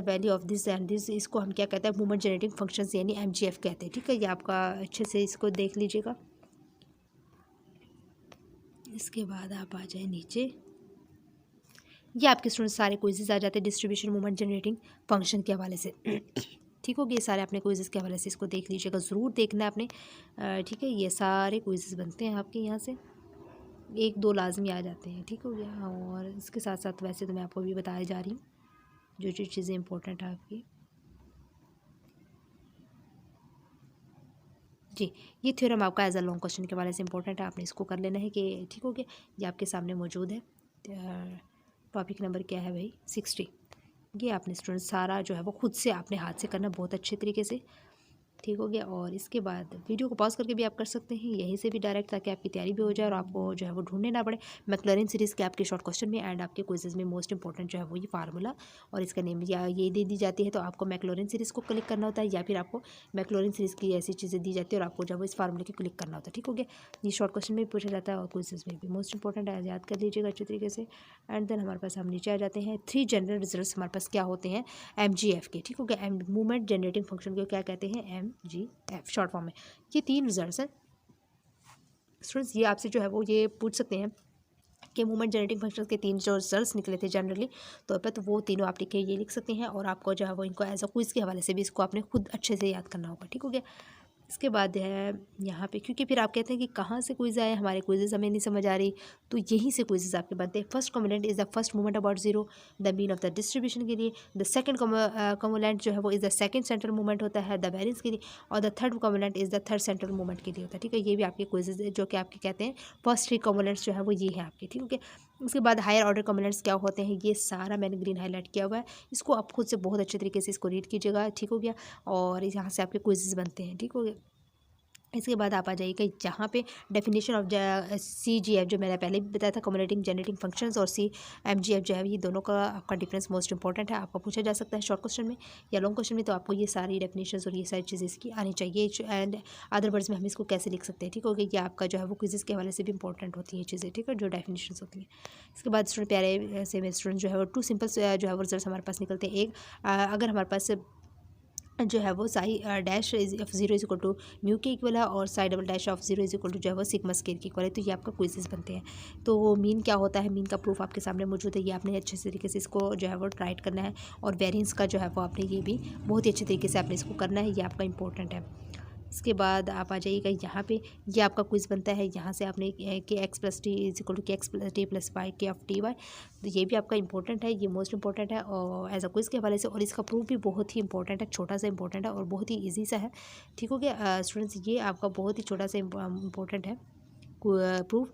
value of this and this, इसको हम क्या कहते हैं, मूवमेंट जनरेटिंग फंक्शंस यानी MGF कहते हैं, ठीक है। ये आपका अच्छे से इसको देख लीजिएगा। इसके बाद आप आ जाए नीचे, ये आपके स्टूडेंट सारे क्विजेज आ जाते हैं डिस्ट्रीब्यूशन मूवमेंट जनरेटिंग फंक्शन के हवाले से। ठीक हो गए सारे अपने क्विजेज के हवाले से, इसको देख लीजिएगा, ज़रूर देखना है आपने। ठीक है, ये सारे क्विजेज बनते हैं आपके यहाँ से, 1-2 लाजमी आ जाते हैं। ठीक हो गया। और इसके साथ साथ वैसे तो मैं आपको भी बताया जा रही हूँ जो जो चीज़ें इंपॉर्टेंट है आपकी। जी, ये थ्योरम आपका एज अ लॉन्ग क्वेश्चन के वाले से इंपॉर्टेंट है, आपने इसको कर लेना है कि ठीक हो गया। ये आपके सामने मौजूद है। टॉपिक नंबर क्या है भाई? 60। ये आपने स्टूडेंट सारा जो है वो खुद से अपने हाथ से करना बहुत अच्छे तरीके से। ठीक हो गया। और इसके बाद वीडियो को पॉज करके भी आप कर सकते हैं, यहीं से भी डायरेक्ट, ताकि आपकी तैयारी भी हो जाए और आपको जो है वो ढूंढने ना पड़े। मैक्लॉरिन सीरीज़ के आपके शॉर्ट क्वेश्चन में एंड आपके क्विजेज में मोस्ट इंपॉर्टेंट जो है वो ये फार्मूला और इसका नेम या ये दे दी जाती है, तो आपको मैक्लॉरिन सीरीज़ को क्लिक करना होता है, या फिर आपको मैक्लॉरिन सीरीज़ की ऐसी चीज़ें दी जाती है और आपको जो है वो इस फार्मूले को क्लिक करना होता है। ठीक हो गया। ये शॉर्ट क्वेश्चन में भी पूछा जाता है और क्विजेज में भी मोस्ट इंपॉर्टेंट है, याद कर लीजिएगा अच्छे तरीके से। एंड देन हमारे पास हम नीचे आ जाते हैं। 3 जनरल रिजल्ट हमारे पास क्या होते हैं? MGF के। ठीक हो गया। मूवमेंट जनरेटिंग फंक्शन को क्या कहते हैं? MGF शॉर्ट फॉर्म में। ये 3 रिजल्ट्स हैं स्टूडेंट्स। ये आपसे जो है वो ये पूछ सकते हैं कि मूवमेंट जनरेटिंग फंक्शंस के 3 जो रिजल्ट्स निकले थे जनरली तौर पर, तो वो तीनों आप लिख के ये लिख सकते हैं और आपको जो है वो इनको एज अ क्विज के हवाले से भी इसको आपने खुद अच्छे से याद करना होगा। ठीक हो गया। इसके बाद है यहाँ पे, क्योंकि फिर आप कहते हैं कि कहाँ से क्विज आए, हमारे क्विजेज हमें नहीं समझ आ रही, तो यहीं से क्विजेज आपके बनते हैं। First component is the first movement about zero, the mean of the distribution के लिए। द सेकंड कॉम्पोनेंट जो है वो is the second central movement होता है द वेरिएंस के लिए। और the third component is the third central movement के लिए होता है। ठीक है, ये भी आपके क्विजेज जो कि आपके कहते हैं फर्स्ट 3 कॉम्पोनेंट्स जो है वो ये है आपके। ठीक है। उसके बाद हायर ऑर्डर कॉम्पोनेंट्स क्या होते हैं, ये सारा मैंने ग्रीन हाईलाइट किया हुआ है, इसको आप खुद से बहुत अच्छे तरीके से इसको रीड कीजिएगा। ठीक हो गया। और यहाँ से आपके क्विजेज बनते हैं। ठीक हो गया। इसके बाद आप आ जाइएगा जहाँ पे डेफिनेशन ऑफ CGF जो मैंने पहले भी बताया था, कम्युनिकेटिंग जनरेटिंग फंक्शंस, और MGF जो है ये दोनों का आपका डिफरेंस मोस्ट इंपॉर्टेंट है, आपका पूछा जा सकता है शॉर्ट क्वेश्चन में या लॉन्ग क्वेश्चन में। तो आपको ये सारी डेफिनेशंस और ये सारी चीज़ें इसकी आनी चाहिए। एंड अदर वर्ड्स में हम इसको कैसे लिख सकते हैं। ठीक हो गया। ये आपका जो है वो क्विज़ेस के हवाले से भी इंपॉर्टेंट होती है चीज़ें। ठीक है, जो डेफिनेशन होती हैं। इसके बाद स्टूडेंट प्यारे से में स्टूडेंट जो है वो 2 सिंपल जो है वो रिजल्ट हमारे पास निकलते हैं। एक अगर हमारे पास जो है वो psi dash of 0 is equal to mu के इक्वल है और psi double dash of 0 is equal to जो है वो सिग्मा स्केयर के इक्वल है, तो ये आपका क्विजेस बनते हैं। तो मीन क्या होता है, मीन का प्रूफ आपके सामने मौजूद है, ये आपने अच्छे तरीके से इसको जो है वो राइट करना है। और वेरिएंस का जो है वो आपने ये भी बहुत ही अच्छे तरीके से आपने इसको करना है, ये आपका इंपॉर्टेंट है। इसके बाद आप आ जाइएगा यहाँ पे, ये आपका क्विज बनता है। यहाँ से आपने K x plus t is equal to K x plus t plus y K of t y, तो ये भी आपका इंपॉर्टेंट है, ये मोस्ट इंपॉर्टेंट है और एज अ क्विज के हवाले से। और इसका प्रूफ भी बहुत ही इंपॉर्टेंट है, छोटा सा इंपॉर्टेंट है और बहुत ही ईजी सा है। ठीक हो गया स्टूडेंट्स, ये आपका बहुत ही छोटा सा इंपॉर्टेंट है प्रूफ,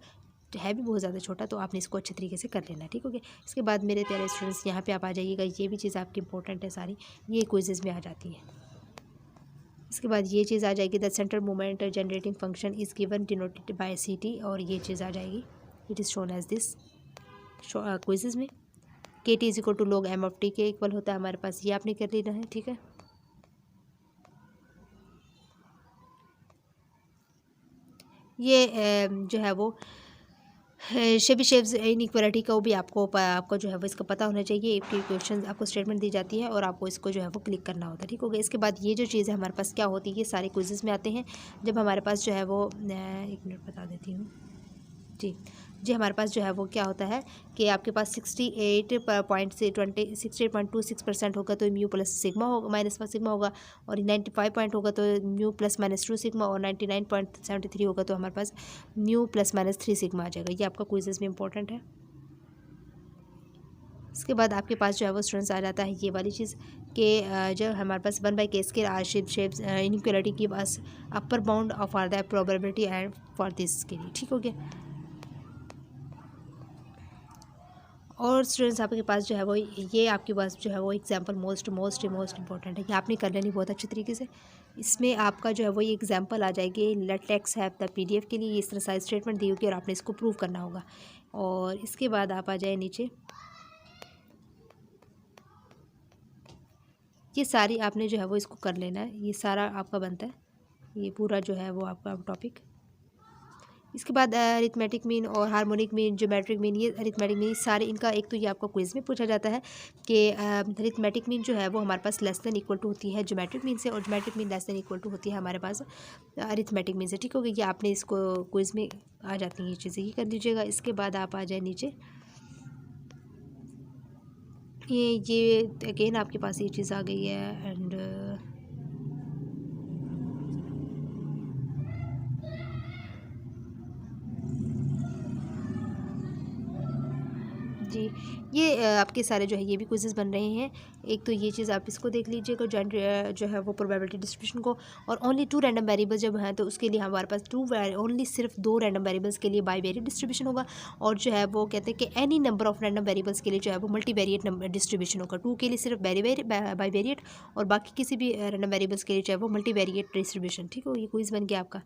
है भी बहुत ज़्यादा छोटा, तो आपने इसको अच्छे तरीके से कर लेना है। ठीक हो गया। इसके बाद मेरे प्यारे स्टूडेंट्स यहाँ पे आप आ जाइएगा, ये भी चीज़ आपकी इंपॉर्टेंट है सारी, ये क्विजेज़ में आ जाती है। इसके बाद ये चीज़ आ जाएगी, the central moment generating function is given denoted by CT, और ये चीज़ आ जाएगी, it is shown as this quizzes में। KT is equal to log m of t के इक्वल होता है हमारे पास, ये आपने कर लेना है। ठीक है, ये जो है वो शेबिशेव्स इनइक्वालिटी को भी आपको जो है वो इसका पता होना चाहिए। एक क्वेश्चन आपको स्टेटमेंट दी जाती है और आपको इसको जो है वो क्लिक करना होता है। ठीक हो गया। इसके बाद ये जो चीज़ है हमारे पास क्या होती है, ये सारे क्विजेस में आते हैं। जब हमारे पास जो है वो 1 मिनट बता देती हूँ जी, हमारे पास जो है वो क्या होता है कि आपके पास 68.26% होगा तो म्यू प्लस सिग्मा होगा, माइनस सिग्मा होगा। और 95 पॉइंट होगा तो म्यू प्लस माइनस 2 सिग्मा, और 99.73 होगा तो हमारे पास म्यू प्लस माइनस 3 सिग्मा आ जाएगा। ये आपका क्विजेस में इंपॉर्टेंट है। इसके बाद आपके पास जो है वो स्टूडेंट्स आ जाता है ये वाली चीज़ कि जब हमारे पास 1/k square R shapes inequality की पास upper bound of R the probability and for this के लिए। ठीक हो गया। और स्टूडेंट्स आपके पास जो है वो ये आपके पास जो है वो एग्जांपल मोस्ट इंपॉर्टेंट है, ये आपने कर लेनी बहुत अच्छे तरीके से। इसमें आपका जो है वो एग्जांपल आ जाएगी, लेटेक्स है द PDF के लिए, इस तरह साइज स्टेटमेंट दी होगी और आपने इसको प्रूव करना होगा। और इसके बाद आप आ जाए नीचे, ये सारी आपने जो है वो इसको कर लेना है, ये सारा आपका बनता है, ये पूरा जो है वो आपका टॉपिक। इसके बाद अरिथमेटिक मीन और हार्मोनिक मीन, ज्योमेट्रिक मीन, ये अरिथमेटिक मीन सारे इनका एक तो ये आपका क्विज में पूछा जाता है कि अरिथमेटिक मीन जो है वो हमारे पास लेस देन इक्वल टू होती है ज्योमेट्रिक मीन से, और geometric mean less than equal to होती है हमारे पास अरिथमेटिक मीन से। ठीक हो गया। ये आपने इसको क्विज में आ जाती हैं ये चीज़ें, ये कर लीजिएगा। इसके बाद आप आ जाए नीचे, ये अगेन आपके पास ये चीज़ आ गई है एंड जी, ये आपके सारे जो है ये भी क्विज़ेस बन रहे हैं। एक तो ये चीज़ आप इसको देख लीजिएगा जॉइंट जो है वो प्रोबेबिलिटी डिस्ट्रीब्यूशन को, और ओनली 2 रैंडम वेरिएबल्स जब हैं तो उसके लिए हमारे पास ओनली सिर्फ 2 रैंडम वेरिएबल्स के लिए बाईवेरिएट डिस्ट्रीब्यूशन होगा, और जो है वो कहते हैं कि any number of random variables के लिए जो है वो मल्टीवेरिएट नंबर डिस्ट्रीब्यूशन होगा। 2 के लिए सिर्फ बाईवेरिएट और बाकी किसी भी रैंडम वेरिएबल्स के लिए जो है वो मल्टीवेरिएट डिस्ट्रीब्यूशन। ठीक हो, ये क्विज़ बन गया आपका।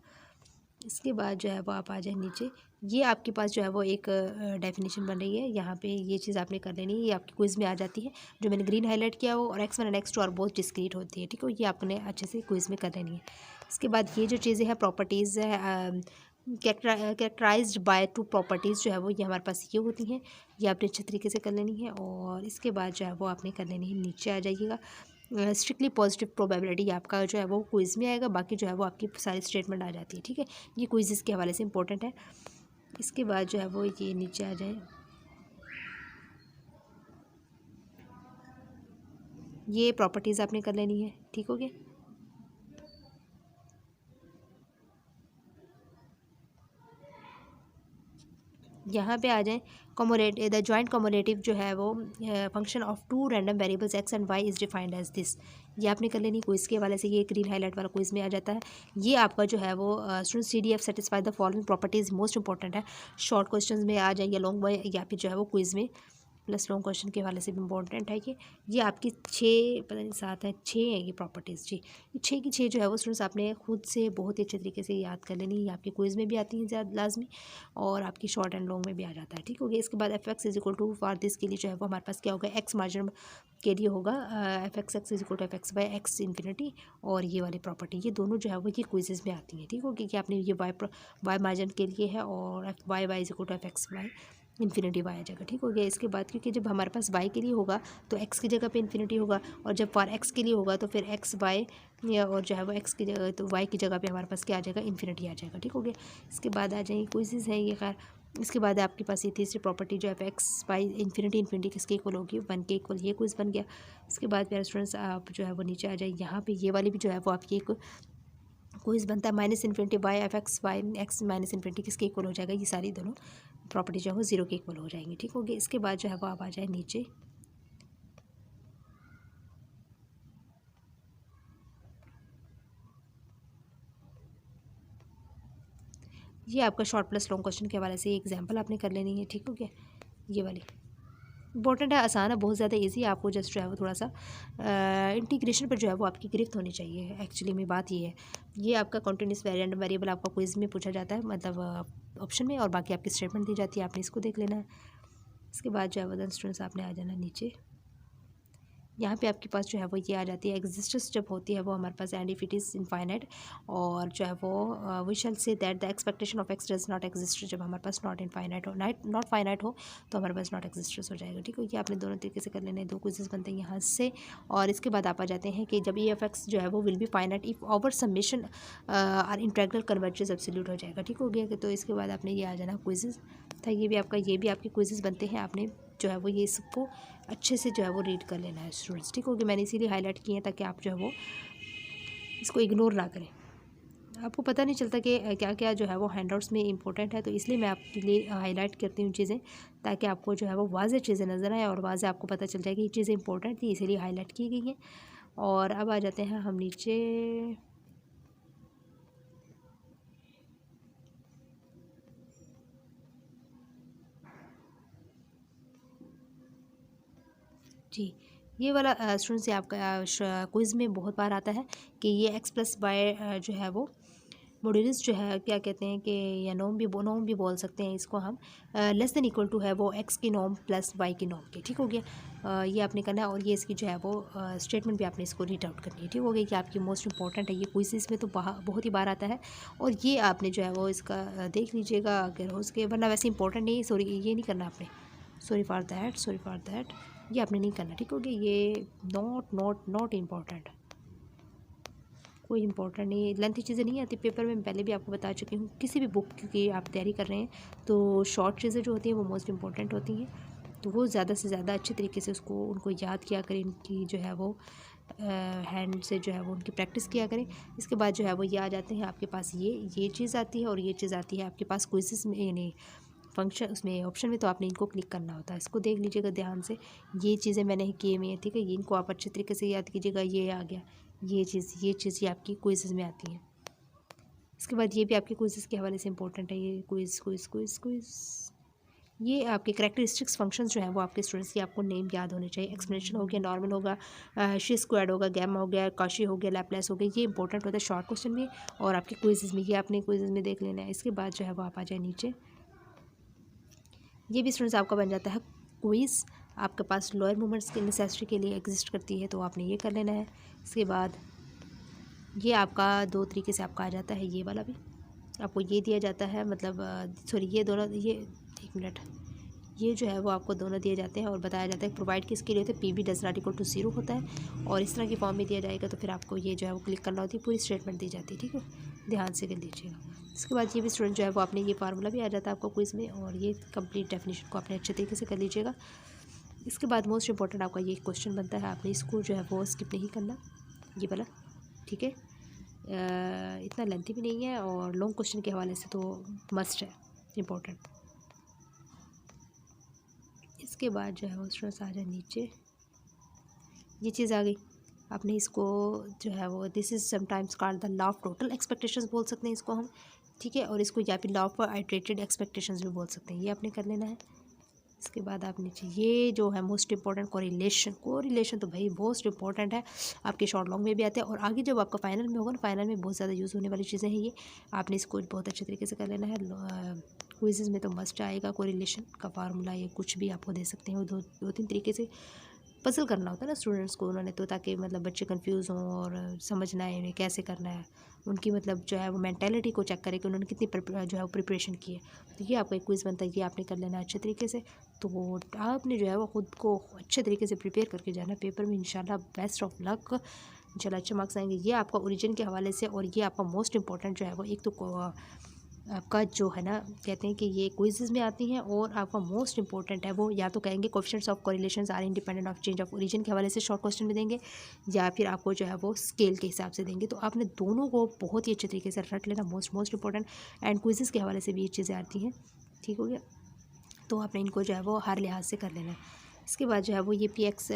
इसके बाद जो है वो आप आ जाए नीचे, ये आपके पास जो है वो एक डेफिनेशन बन रही है। यहाँ पे ये चीज़ आपने कर लेनी है, ये आपकी क्विज़ में आ जाती है जो मैंने ग्रीन हाईलाइट किया हो, और x1 और x2 और बहुत डिस्क्रीट होती है। ठीक है, ये आपने अच्छे से क्विज़ में कर लेनी है। इसके बाद ये जो चीज़ें हैं प्रॉपर्टीज़ है कैरेक्टराइज्ड बाय 2 प्रॉपर्टीज़ जो है वो ये हमारे पास ये होती हैं, ये आपने अच्छे तरीके से कर लेनी है। और इसके बाद जो है वो आपने कर लेनी है, नीचे आ जाइएगा स्ट्रिक्टली पॉजिटिव प्रोबेबिलिटी आपका जो है वो क्विज़ में आएगा, बाकी जो है वो आपकी सारी स्टेटमेंट आ जाती है। ठीक है, ये क्विज़ के हवाले से इंपॉर्टेंट है। इसके बाद जो है वो ये नीचे आ जाए, ये प्रॉपर्टीज़ आपने कर लेनी है। ठीक हो गया, यहाँ पे आ जाए द जॉइंट कॉमोलेटिव जो है वो function of 2 random variables x and y is defined as this, ये आपने कर लेनी क्विज़ के हवाले से। ये ग्रीन हाईलाइट वाला क्विज़ में आ जाता है। ये आपका जो है वो student CDF satisfy the following properties most important है। शॉर्ट क्वेश्चन में आ जाए या लॉन्ग में, या फिर जो है वो क्विज़ में प्लस लॉन्ग क्वेश्चन के हवाले से भी इंपॉर्टेंट है। ये आपकी 6 पता नहीं 7 है 6 है ये प्रॉपर्टीज़ जी। ये 6 की 6 जो है वो स्टूडेंट्स आपने खुद से बहुत ही अच्छे तरीके से याद कर लेनी है। ये आपकी क्विज़ में भी आती है ज़्यादा लाजमी, और आपकी शॉर्ट एंड लॉन्ग में भी आ जाता है। ठीक हो गया, इसके बाद fx is equal to for this के लिए जो है वो हमारे पास क्या होगा, एक्स मार्जिन के लिए होगा fx is equal to fx by X infinity, और ये वाली प्रॉपर्टी ये दोनों जो है वो ये क्विज़ में आती हैं। ठीक हो गया कि आपने ये वाई मार्जिन के लिए है, और y is equal to fx by infinity y आ जाएगा। ठीक हो गया, इसके बाद क्योंकि जब हमारे पास y के लिए होगा तो x की जगह पे इन्फिनिटी होगा, और जब फॉर x के लिए होगा तो फिर x y और जो है वो x की जगह तो y की जगह पे हमारे पास क्या आ जाएगा, इन्फिनिटी आ जाएगा। ठीक हो गया, इसके बाद आ जाएंगे क्विज़ है ये खैर। इसके बाद आपके पास ये तीसरी प्रॉपर्टी जो है x बाई इन्फिनिटी किसके इक्वल होगी, 1 के इक्वल, ये क्विज़ बन गया। इसके बाद मेरे स्टूडेंट्स आप जो है वो नीचे आ जाए, यहाँ पे ये वाली भी जो है वो आपकी एक क्विज़ बनता है -infinity by fx by x -infinity किसके इक्वल हो जाएगा, ये सारी दोनों प्रॉपर्टी जो है वो 0 के इक्वल हो जाएंगी। ठीक हो गया, इसके बाद जो है वो आप आ जाए नीचे, ये आपका शॉर्ट प्लस लॉन्ग क्वेश्चन के हवाले से एग्जांपल आपने कर लेनी है। ठीक हो गया, ये वाली इंपॉर्टेंट है, आसान है, बहुत ज़्यादा इजी है। आपको जस्ट जो है वो थोड़ा सा इंटीग्रेशन पर जो है वो आपकी गिरफ्त होनी चाहिए। एक्चुअली में बात ये है, ये आपका कॉन्टिन्यूस वेरिएबल आपका क्विज में पूछा जाता है, मतलब ऑप्शन में, और बाकी आपकी स्टेटमेंट दी जाती है, आपने इसको देख लेना है। इसके बाद जो है वो स्टूडेंट्स आपने आ जाना नीचे, यहाँ पे आपके पास जो है वो ये आ जाती है एग्जिस्टेंस जब होती है वो हमारे पास, and if it is infinite, और जो है वो we shall say that the expectation of x does not exist, जब हमारे पास नॉट इनफाइनाइट हो, नॉट फाइनाइट हो तो हमारे पास नॉट एग्जिस्टेंस हो जाएगा। ठीक है, ये आपने दोनों तरीके से कर लेने, 2 क्विज़ेस बनते हैं यहाँ से। और इसके बाद आप आ जाते हैं कि जब ये एफ एक्स जो है वो will be finite if over summation or integral converges absolute हो जाएगा। ठीक हो गया, तो इसके बाद आपने ये आ जाना क्विज़ेस था, ये भी आपके क्विज़ेस बनते हैं, आपने जो है वो ये सबको अच्छे से जो है वो रीड कर लेना है स्टूडेंट्स। ठीक होगी, मैंने इसीलिए हाईलाइट किए हैं ताकि आप जो है वो इसको इग्नोर ना करें। आपको पता नहीं चलता कि क्या क्या जो है वो हैंडआउट्स में इंपॉर्टेंट है, तो इसलिए मैं आपके लिए हाईलाइट करती हूँ चीज़ें, ताकि आपको जो है वो वाज़ेह चीज़ें नज़र आए, और वाज़ेह आपको पता चल जाए कि ये चीज़ें इंपॉर्टेंट थी, इसीलिए हाईलाइट की गई हैं। और अब आ जाते हैं हम नीचे, जी ये वाला स्टूडेंट से आपका क्विज़ में बहुत बार आता है कि ये x प्लस वाई जो है वो मॉड्यूलस जो है क्या कहते हैं कि, या नॉर्म भी बोल सकते हैं इसको हम, लेस देन इक्वल टू है वो x की नॉर्म प्लस y की नॉर्म के। ठीक हो गया, ये आपने करना है, और ये इसकी जो है वो स्टेटमेंट भी आपने इसको रीड आउट करनी है। ठीक हो गया, कि आपकी मोस्ट इंपॉर्टेंट है, ये क्विज़ में तो बहुत ही बार आता है, और ये आपने जो है वो इसका देख लीजिएगा अगर हो सके, वरना वैसे इंपॉर्टेंट नहीं, सॉरी ये नहीं करना आपने, सॉरी फॉर दैट ये आपने नहीं करना। ठीक हो गया, ये नॉट इम्पॉर्टेंट, कोई इंपॉर्टेंट नहीं, लेंथी चीज़ें नहीं आती पेपर में, पहले भी आपको बता चुकी हूँ। किसी भी बुक की आप तैयारी कर रहे हैं तो शॉर्ट चीज़ें जो होती हैं वो मोस्ट इंपॉर्टेंट होती हैं। तो वो ज़्यादा से ज़्यादा अच्छे तरीके से उनको याद किया करें, इनकी जो है वो हैंड से जो है वो उनकी प्रैक्टिस किया करें। इसके बाद जो है वो ये आ जाते हैं आपके पास, ये चीज़ आती है और ये चीज़ आती है आपके पास क्विज़ेस में, यानी फंक्शन उसमें ऑप्शन में। तो आपने इनको क्लिक करना होता है, इसको देख लीजिएगा ध्यान से। ये चीज़ें मैंने की हुई हैं, ठीक है, ये इनको आप अच्छे तरीके से याद कीजिएगा। ये आ गया, ये चीज़ ये आपकी क्विज़ेस में आती है। इसके बाद ये भी आपके क्विज़ेस के हवाले से इंपॉर्टेंट है, ये क्विज़। ये आपके कैरेक्टरिस्टिक्स फंक्शंस जो हैं वो आपके स्टूडेंट्स की आपको नेम याद होने चाहिए। एक्सप्लेनेशन हो गया, नॉर्मल होगा, शी स्क्वायर्ड होगा, गैमा हो गया, काशी हो गया, लैपलेस हो गया। ये इंपॉर्टेंट होता है शॉर्ट क्वेश्चन में और आपके क्विज़ेस में, ये आपने क्विज़ेस में देख लेना है। इसके बाद जो है वो आप आ जाए नीचे, ये भी स्टूडेंट्स आपका बन जाता है क्विज़। आपके पास लोअर मूवमेंट्स की नेसेसिटी के लिए एग्जिस्ट करती है, तो आपने ये कर लेना है। इसके बाद ये आपका 2 तरीके से आपका आ जाता है, ये वाला भी आपको ये दिया जाता है, मतलब सॉरी ये दोनों, ये 1 मिनट, ये जो है वो आपको दोनों दिए जाते हैं और बताया जाता है प्रोवाइड किसके लिए होता है, PB does not equal to 0 होता है और इस तरह की फॉर्म में दिया जाएगा। तो फिर आपको ये जो है वो क्लिक करना होती है, पूरी स्टेटमेंट दी जाती है, ठीक है, ध्यान से कर लीजिएगा। इसके बाद ये भी स्टूडेंट जो है वो आपने ये फार्मूला भी आ जाता है आपको क्विज़ में, और ये कंप्लीट डेफिनेशन को अपने अच्छे तरीके से कर लीजिएगा। इसके बाद मोस्ट इंपॉर्टेंट आपका ये क्वेश्चन बनता है, आपने इसको जो है वो स्किप नहीं करना, ये वाला, ठीक है। इतना लेंथी भी नहीं है और लॉन्ग क्वेश्चन के हवाले से तो मस्ट है, इम्पोर्टेंट। इसके बाद जो है वो स्टूडेंट्स आ जाए नीचे, ये चीज़ आ गई, आपने इसको जो है वो this is sometimes called the law of total expectations बोल सकते हैं इसको हम, ठीक है, और इसको या फिर लॉ ऑफ आइट्रेटेड एक्सपेक्टेशंस भी बोल सकते हैं, ये आपने कर लेना है। इसके बाद आप नीचे ये जो है मोस्ट इंपॉर्टेंट कोरिलेशन तो भाई मोस्ट इंपॉर्टेंट है, आपके शॉर्ट लॉन्ग में भी आते हैं और आगे जब आपका फाइनल में होगा ना, फाइनल में बहुत ज़्यादा यूज़ होने वाली चीज़ें हैं ये, आपने इसको बहुत अच्छे तरीके से कर लेना है। क्विज़ में तो मस्ट आएगा, कोरिलेशन का फार्मूला ये कुछ भी आपको दे सकते हैं, दो 3 तरीके से पजल करना होता है ना स्टूडेंट्स को उन्होंने, तो ताकि मतलब बच्चे कंफ्यूज हों और समझ ना आए उन्हें कैसे करना है, उनकी मतलब जो है वो मेंटालिटी को चेक करें कि उन्होंने कितनी जो है वो प्रिपरेशन की है। तो ये आपका एक क्विज़ बनता है, ये आपने कर लेना अच्छे तरीके से। तो आपने जो है वो ख़ुद को अच्छे तरीके से प्रिपेयर करके जाना पेपर में, इंशाल्लाह बेस्ट ऑफ लक, इंशाल्लाह अच्छे मार्क्स आएंगे। ये आपका ओरिजिन के हवाले से, और ये आपका मोस्ट इंपॉर्टेंट जो है वो एक तो आपका जो है ना, कहते हैं कि ये क्विज़ेस में आती हैं, और आपका मोस्ट इंपॉर्टेंट है वो या तो कहेंगे coefficients of correlations are independent of change of origin के हवाले से शॉर्ट क्वेश्चन में देंगे, या फिर आपको जो है वो स्केल के हिसाब से देंगे। तो आपने दोनों को बहुत ही अच्छे तरीके से रट लेना, मोस्ट इंपॉर्टेंट, एंड क्विज़ेस के हवाले से भी ये चीज़ें आती हैं, ठीक हो गया। तो आपने इनको जो है वो हर लिहाज से कर लेना है। इसके बाद जो है वो ये PX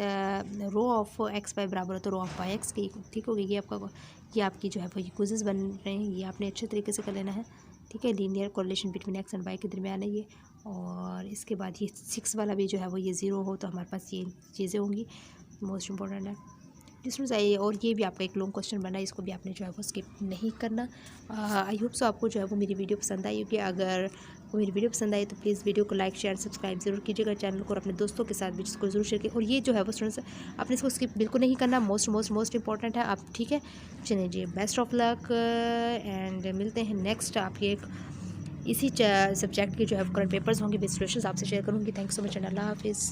rho of X Y बराबर हो तो रो ऑफ वाई एक्स की, ठीक हो गई। ये आपकी जो है वो ये क्विज़ेस बन रहे हैं, ये आपने अच्छे तरीके से कर लेना है, ठीक है। Linear correlation between X and Y के दरमियान है ये। और इसके बाद ये 6 वाला भी जो है वो ये 0 हो तो हमारे पास ये चीज़ें होंगी, मोस्ट इंपॉर्टेंट है। इसमें चाहिए, और ये भी आपका एक लॉन्ग क्वेश्चन बना है, इसको भी आपने जो है वो स्किप नहीं करना। आई होप सो आपको जो है वो मेरी वीडियो पसंद आई होगी। अगर मेरी वीडियो पसंद आई तो प्लीज़ वीडियो को लाइक शेयर सब्सक्राइब ज़रूर कीजिएगा चैनल को, और अपने दोस्तों के साथ भी जिसको ज़रूर शेयर कीजिए। और ये जो है वो स्टूडेंट्स आपने इसको स्किप बिल्कुल नहीं करना, मोस्ट इंपॉर्टेंट है आप, ठीक है। चलिए जी, बेस्ट ऑफ लक एंड मिलते हैं नेक्स्ट आपके एक इसी सब्जेक्ट के जो है करंट पेपर्स होंगे, विद सॉल्यूशंस आपसे शेयर करूँगी। थैंक्स सो मच एंड अल्लाह हाफिज़।